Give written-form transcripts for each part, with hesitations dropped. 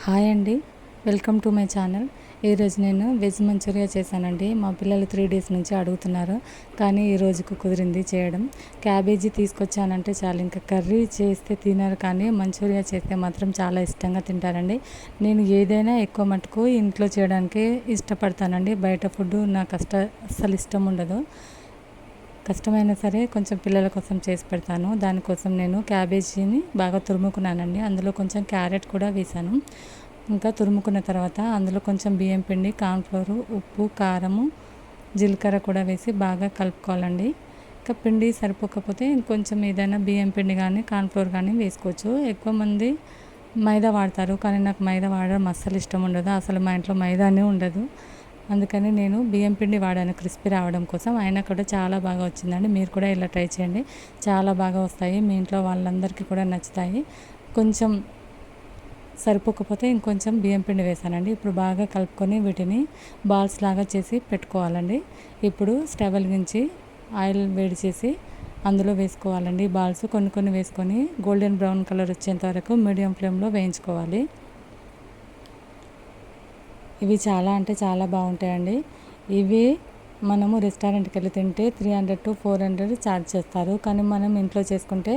Hi అండి, welcome to my channel. ఈరోజు నేను వెజ్ మంచూరియా చేశానండి. మా పిల్లలు 3 డేస్ నుంచి అడుగుతున్నారు, కానీ ఈ రోజుకు కుదిరింది చేయడం. క్యాబేజీ తీసుకొచ్చానంటే చాలు, ఇంకా కర్రీ చేస్తే తినరు, కానీ మంచూరియా చేస్తే మాత్రం చాలా ఇష్టంగా తింటారండి. నేను ఏదైనా ఎక్కువ మటుకు ఇంట్లో చేయడానికి ఇష్టపడతానండి. బయట ఫుడ్ నాకు అస్సలు ఇష్టం ఉండదు. కష్టమైనా సరే కొంచెం పిల్లల కోసం చేసి పెడతాను. దానికోసం నేను క్యాబేజీని బాగా తురుముకున్నానండి. అందులో కొంచెం క్యారెట్ కూడా వేసాను. ఇంకా తురుముకున్న తర్వాత అందులో కొంచెం బియ్యం పిండి, కార్న్ఫ్లోరు, ఉప్పు, కారము, జీలకర్ర కూడా వేసి బాగా కలుపుకోవాలండి. ఇంకా పిండి సరిపోకపోతే ఇంకొంచెం ఏదైనా బియ్యం పిండి కానీ కార్న్ఫ్లోర్ కానీ వేసుకోవచ్చు. ఎక్కువ మంది మైదా వాడతారు, కానీ నాకు మైదా వాడడం అస్సలు ఇష్టం ఉండదు. అసలు మా ఇంట్లో మైదానే ఉండదు. అందుకని నేను బియ్యం పిండి వాడాను క్రిస్పీ రావడం కోసం. అయినా కూడా చాలా బాగా వచ్చిందండి. మీరు కూడా ఇలా ట్రై చేయండి, చాలా బాగా వస్తాయి. మీ ఇంట్లో వాళ్ళందరికీ కూడా నచ్చుతాయి. కొంచెం సరిపోకపోతే ఇంకొంచెం బియ్యం పిండి వేసానండి. ఇప్పుడు బాగా కలుపుకొని వీటిని బాల్స్ లాగా చేసి పెట్టుకోవాలండి. ఇప్పుడు స్టవ్ వెలిగించి ఆయిల్ వేడి చేసి అందులో వేసుకోవాలండి. బాల్స్ కొన్ని కొన్ని వేసుకొని గోల్డెన్ బ్రౌన్ కలర్ వచ్చేంత వరకు మీడియం ఫ్లేమ్లో వేయించుకోవాలి. ఇవి చాలా అంటే చాలా బాగుంటాయండి. ఇవి మనము రెస్టారెంట్కి వెళ్ళి తింటే 300 to 400 ఛార్జ్ చేస్తారు, కానీ మనం ఇంట్లో చేసుకుంటే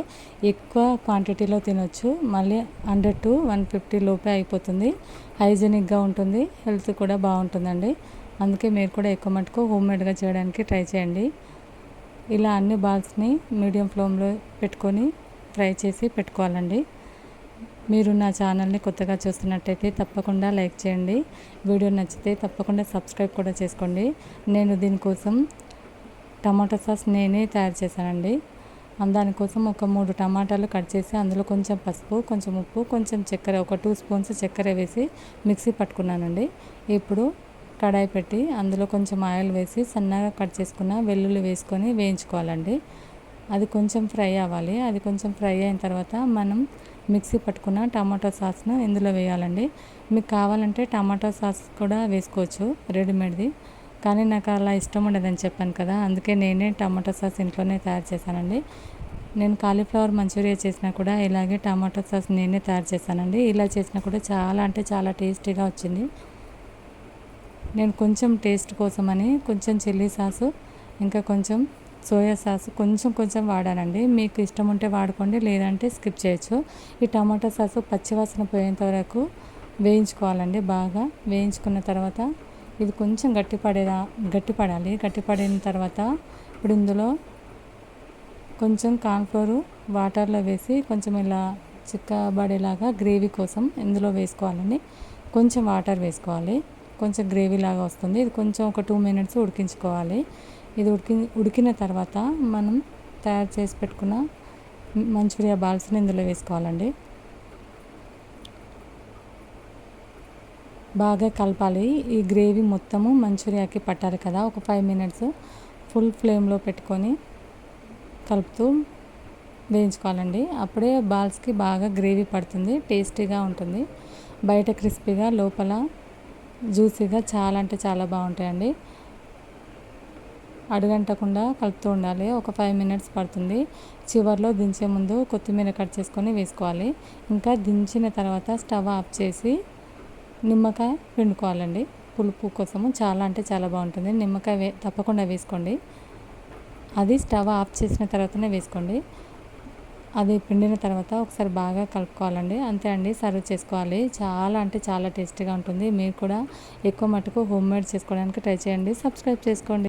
ఎక్కువ క్వాంటిటీలో తినొచ్చు. మళ్ళీ 100 to 150 లోపే అయిపోతుంది. హైజీనిక్గా ఉంటుంది, హెల్త్ కూడా బాగుంటుందండి. అందుకే మీరు కూడా ఎక్కువ మటుకు హోమ్మేడ్గా చేయడానికి ట్రై చేయండి. ఇలా అన్ని బాల్స్ని మీడియం ఫ్లేమ్లో పెట్టుకొని ఫ్రై చేసి పెట్టుకోవాలండి. మీరు నా ఛానల్ని కొత్తగా చూస్తున్నట్టయితే తప్పకుండా లైక్ చేయండి. వీడియో నచ్చితే తప్పకుండా సబ్స్క్రైబ్ కూడా చేసుకోండి. నేను దీనికోసం టమాటా సాస్ నేనే తయారు చేశానండి. దానికోసం ఒక 3 టమాటాలు కట్ చేసి అందులో కొంచెం పసుపు, కొంచెం ఉప్పు, కొంచెం చక్కెర, ఒక 2 స్పూన్స్ చక్కెర వేసి మిక్సీ పట్టుకున్నానండి. ఇప్పుడు కడాయి పెట్టి అందులో కొంచెం ఆయిల్ వేసి సన్నగా కట్ చేసుకున్న వెల్లుల్లి వేసుకొని వేయించుకోవాలండి. అది కొంచెం ఫ్రై అవ్వాలి. అది కొంచెం ఫ్రై అయిన తర్వాత మనం మిక్సీ పట్టుకున్న టమాటో సాస్ను ఇందులో వేయాలండి. మీకు కావాలంటే టమాటో సాస్ కూడా వేసుకోవచ్చు రెడీమేడ్ది, కానీ నాకు అలా ఇష్టం ఉండదని చెప్పాను కదా, అందుకే నేనే టమాటో సాస్ ఇంట్లోనే తయారు చేశానండి. నేను కాలీఫ్లవర్ మంచూరియా చేసినా కూడా ఇలాగే టమాటో సాస్ నేనే తయారు చేశానండి. ఇలా చేసినా కూడా చాలా అంటే చాలా టేస్టీగా వచ్చింది. నేను కొంచెం టేస్ట్ కోసమని కొంచెం చిల్లీ సాసు, ఇంకా కొంచెం సోయా సాస్ కొంచెం వాడానండి. మీకు ఇష్టం ఉంటే వాడుకోండి, లేదంటే స్కిప్ చేయొచ్చు. ఈ టమాటా సాసు పచ్చివాసన పోయేంత వరకు వేయించుకోవాలండి. బాగా వేయించుకున్న తర్వాత ఇది కొంచెం గట్టిపడాలి. గట్టిపడిన తర్వాత ఇప్పుడు ఇందులో కొంచెం కార్న్ఫ్లోరు వాటర్లో వేసి కొంచెం ఇలా చిక్కబడేలాగా గ్రేవీ కోసం ఇందులో వేసుకోవాలండి. కొంచెం వాటర్ వేసుకోవాలి, కొంచెం గ్రేవీ లాగా వస్తుంది. ఇది కొంచెం ఒక 2 minutes ఉడికించుకోవాలి. ఇది ఉడికిన తర్వాత మనం తయారు చేసి పెట్టుకున్న మంచూరియా బాల్స్ని ఇందులో వేసుకోవాలండి. బాగా కలపాలి. ఈ గ్రేవీ మొత్తము మంచూరియాకి పట్టాలి కదా. ఒక 5 minutes ఫుల్ ఫ్లేమ్లో పెట్టుకొని కలుపుతూ వేయించుకోవాలండి. అప్పుడే బాల్స్కి బాగా గ్రేవీ పడుతుంది, టేస్టీగా ఉంటుంది. బయట క్రిస్పీగా, లోపల జ్యూసీగా చాలా అంటే చాలా బాగుంటాయండి. అడుగంటకుండా కలుపుతూ ఉండాలి. ఒక 5 minutes పడుతుంది. చివరిలో దించే ముందు కొత్తిమీర కట్ చేసుకొని వేసుకోవాలి. ఇంకా దించిన తర్వాత స్టవ్ ఆఫ్ చేసి నిమ్మకాయ పిండుకోవాలండి. పులుపు కోసము చాలా అంటే చాలా బాగుంటుంది. నిమ్మకాయ తప్పకుండా వేసుకోండి. అది స్టవ్ ఆఫ్ చేసిన తర్వాతనే వేసుకోండి. అది పిండిన తర్వాత ఒకసారి బాగా కలుపుకోవాలండి. అంతే అండి, సర్వ్ చేసుకోవాలి. చాలా అంటే చాలా టేస్టీగా ఉంటుంది. మీరు కూడా ఎక్కువ మటుకు హోమ్మేడ్ చేసుకోవడానికి ట్రై చేయండి. సబ్స్క్రైబ్ చేసుకోండి.